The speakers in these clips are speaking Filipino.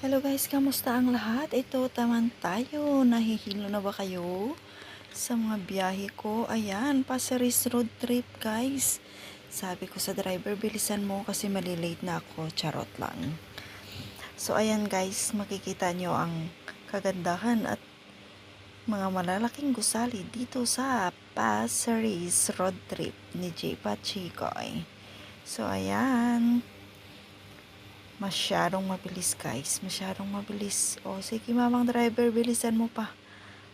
Hello guys, kamusta ang lahat? Ito taman tayo. Nahihilo na ba kayo sa mga biyahe ko? Ayan, Pasaris road trip guys. Sabi ko sa driver, bilisan mo kasi malilate na ako. Charot lang. So ayan guys, makikita nyo ang kagandahan at mga malalaking gusali dito sa Pasaris road trip ni J. Pachicoy. So ayan, masyadong mabilis guys, masyadong mabilis. O sige mamang driver, bilisan mo pa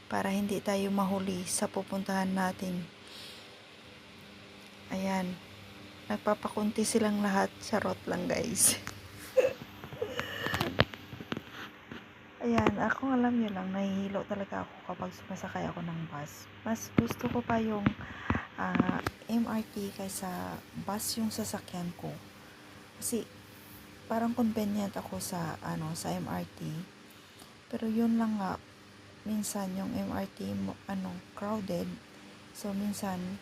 para hindi tayo mahuli sa pupuntahan natin. Ayan, nagpapakunti silang lahat. Charot lang guys. Ayan, ako alam nyo lang, nahihilo talaga ako kapag sumasakay ako ng bus. Mas gusto ko pa yung MRT kaysa bus yung sasakyan ko. Kasi parang convenient ako sa MRT. Pero yun lang nga, minsan yung MRT crowded. So minsan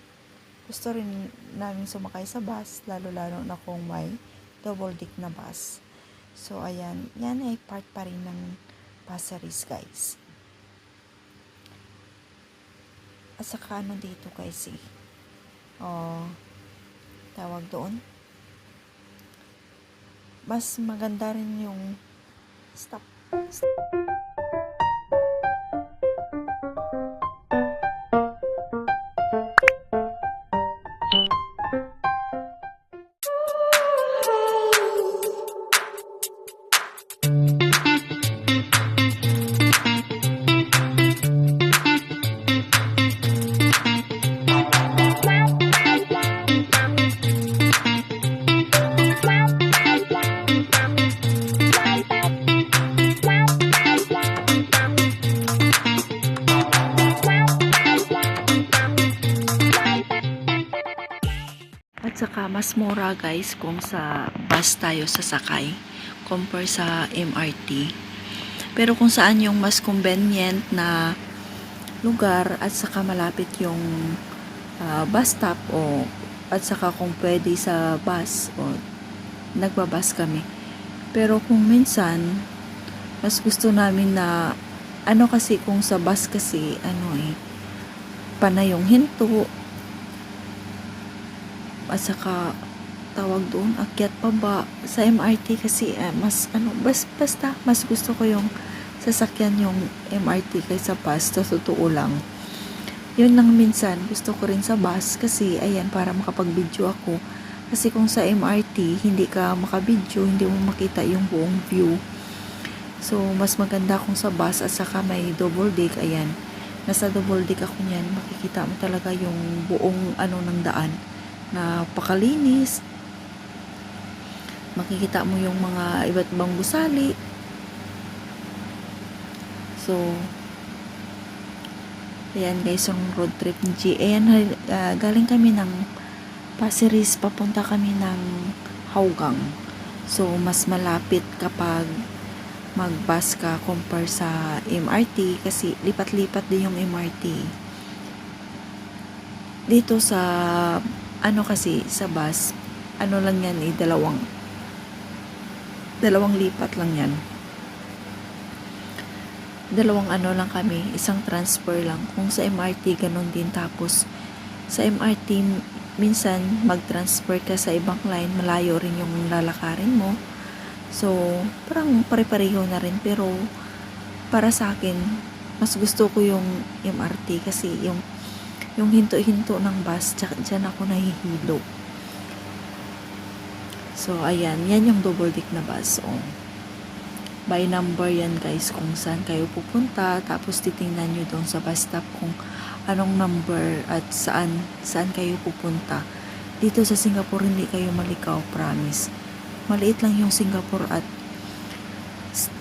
gusto rin namin sumakay sa bus, lalo na kung may double deck na bus. So ayan, yan ay part pa rin ng Pasaris guys. At saka dito guys tawag doon, mas maganda rin yung stop. At saka mas mura guys kung sa bus tayo sasakay compare sa MRT. Pero kung saan yung mas convenient na lugar at saka malapit yung bus stop at saka kung pwede sa bus nagbabas kami. Pero kung minsan mas gusto namin na kasi kung sa bus kasi panay yung hinto at saka tawag doon, akyat pa ba. Sa MRT kasi basta mas gusto ko yung sasakyan yung MRT kaysa bus. Sa totoo lang, yun lang minsan gusto ko rin sa bus kasi ayan, para makapag-video ako. Kasi kung sa MRT hindi ka makabidyo, hindi mo makita yung buong view. So mas maganda kung sa bus at saka may double deck. Ayan, nasa double deck ako niyan, makikita mo talaga yung buong ng daan na pakalinis. Makikita mo yung mga iba't ibang gusali. So ayan guys, yung road trip ni G. Ayan, galing kami ng Pasaris, papunta kami ng Hougang. So mas malapit kapag mag-bus ka compare sa MRT kasi lipat-lipat din yung MRT. Dito sa kasi sa bus, lang yan dalawang lipat lang yan. Dalawang lang kami, isang transfer lang. Kung sa MRT, ganun din. Tapos, sa MRT, minsan, mag-transfer ka sa ibang line, malayo rin yung lalakarin mo. So, parang pare-pareho na rin. Pero, para sa akin, mas gusto ko yung MRT kasi yung hinto-hinto ng bus, dyan ako nahihilo. So, ayan. Yan yung double deck na bus. By number yan guys, kung saan kayo pupunta. Tapos, titingnan nyo doon sa bus stop kung anong number at saan kayo pupunta. Dito sa Singapore, hindi kayo malikaw, promise. Maliit lang yung Singapore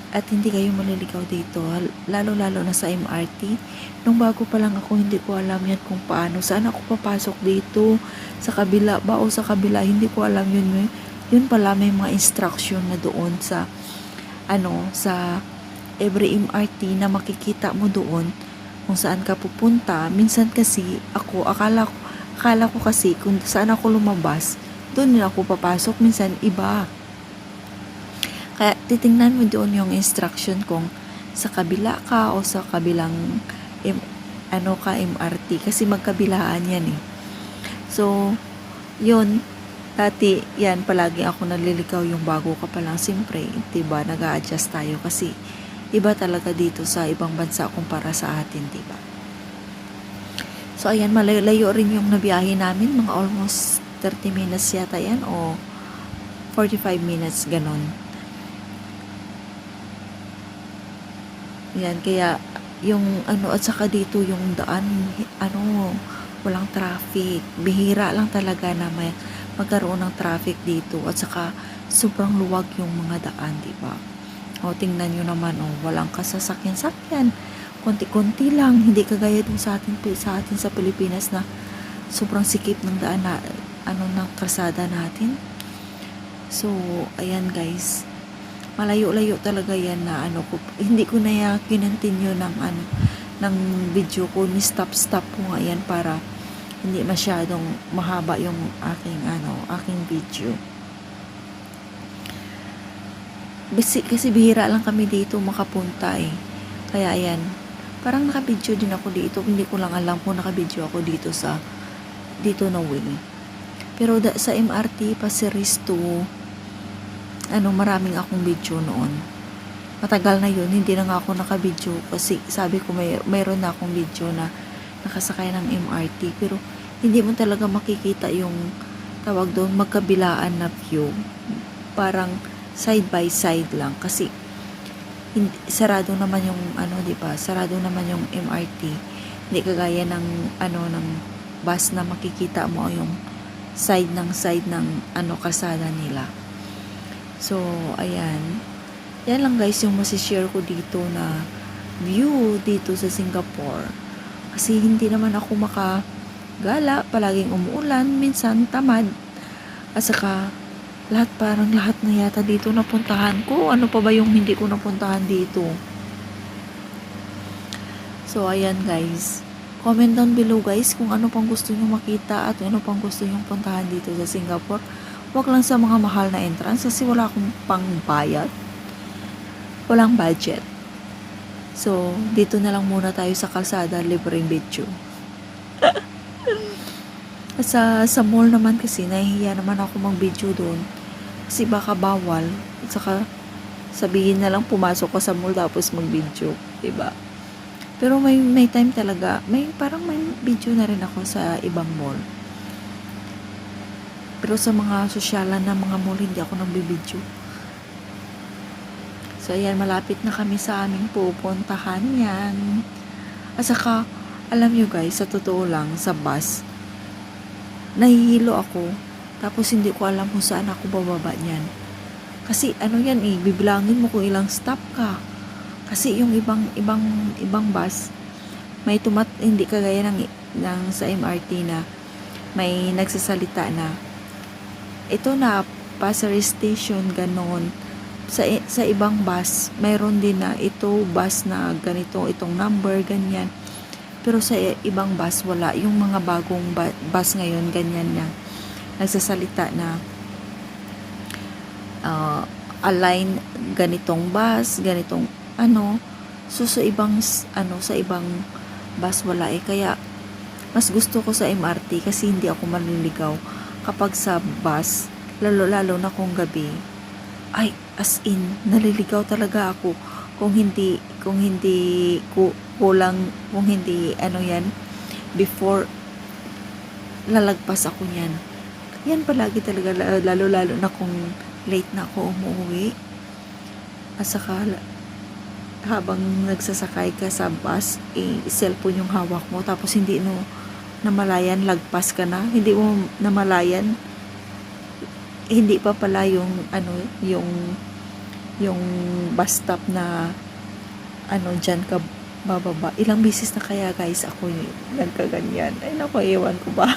at hindi kayo maliligaw dito, lalo na sa MRT. Nung bago pa lang ako, hindi ko alam yan kung paano, saan ako papasok dito, sa kabila ba o sa kabila, hindi ko alam yun pala. May mga instruction na doon sa sa every MRT na makikita mo doon kung saan ka pupunta. Minsan kasi akala ko kasi kung saan ako lumabas, doon na ako papasok. Minsan iba. Kaya titingnan mo doon yung instruction kung sa kabila ka o sa kabilang MRT kasi magkabilaan yan eh. So, yun, dati yan palagi ako naliligaw yung bago ka pa lang, siyempre, diba, nag-a-adjust tayo kasi iba talaga dito sa ibang bansa kumpara sa atin, diba? So, ayan, malayo rin yung nabiyahe namin, mga almost 30 minutes yata yan o 45 minutes, ganon. Yan, kaya yung at saka dito yung daan, walang traffic. Bihira lang talaga na magkaroon ng traffic dito at saka sobrang luwag yung mga daan, di ba? O tingnan nyo naman, walang kasasakyan-sakyan. Konti-konti lang, hindi kagaya dun sa atin sa Pilipinas na sobrang sikip ng daan na ng kalsada natin. So, ayan guys. Malayo-layo talaga yan na hindi ko na kinontinue ng video ko, ni stop ko nga yan para hindi masyadong mahaba yung aking video. Kasi bihira lang kami dito makapunta eh. Kaya ayan, parang nakabidyo din ako dito, hindi ko lang alam kung nakabidyo ako dito na way. Pero sa MRT pa series 2 maraming akong video noon. Matagal na yun, hindi na nga ako nakabidyo kasi sabi ko mayroon na akong video na nakasakay ng MRT pero hindi mo talaga makikita yung tawag doon magkabilaan na view. Parang side by side lang kasi sarado naman yung diba? Sarado naman yung MRT. Hindi kagaya ng ng bus na makikita mo yung side ng kalsada nila. So, ayan. Yan lang guys yung masishare ko dito na view dito sa Singapore. Kasi hindi naman ako makagala. Palaging umuulan. Minsan tamad. At saka, parang lahat na yata dito napuntahan ko. Ano pa ba yung hindi ko napuntahan dito? So, ayan guys. Comment down below guys kung ano pang gusto nyo makita at ano pang gusto nyo puntahan dito sa Singapore. Huwag lang sa mga mahal na entrance kasi wala akong pangbayad. Walang budget. So, dito na lang muna tayo sa kalsada, libreng video. sa mall naman kasi, nahihiya naman ako mag-video doon. Kasi baka bawal. At saka, sabihin na lang pumasok ka sa mall tapos mag-video. Diba? Pero may time talaga, parang may video na rin ako sa ibang mall. Pero sa mga sosyalan na mga mall, hindi ako nagbibideo. So, ayan, malapit na kami sa aming pupuntahan yan. At saka, alam nyo guys, sa totoo lang, sa bus, nahihilo ako. Tapos, hindi ko alam kung saan ako bababa niyan. Kasi, yan bibilangin mo kung ilang stop ka. Kasi, yung ibang bus, hindi kagaya ng sa MRT na may nagsasalita na ito na passenger station, ganon. Sa ibang bus mayroon din na ito bus na ganito, itong number, ganyan. Pero sa ibang bus wala. Yung mga bagong bus ngayon ganyan na nagsasalita na align ganitong bus, ganitong so sa ibang bus wala eh. Kaya mas gusto ko sa MRT kasi hindi ako maliligaw kapag sa bus, lalo na kung gabi. Ay, as in, naliligaw talaga ako kung hindi before lalagpas ako niyan. Yan palagi talaga, lalo na kung late na ako umuwi. At saka, habang nagsasakay ka sa bus, cellphone yung hawak mo, tapos hindi namalayan, lagpas ka na, hindi mo namalayan, hindi pa pala yung yung bus stop na dyan ka bababa. Ilang beses na kaya guys ako nagkaganyan. Ay naku, ewan ko ba.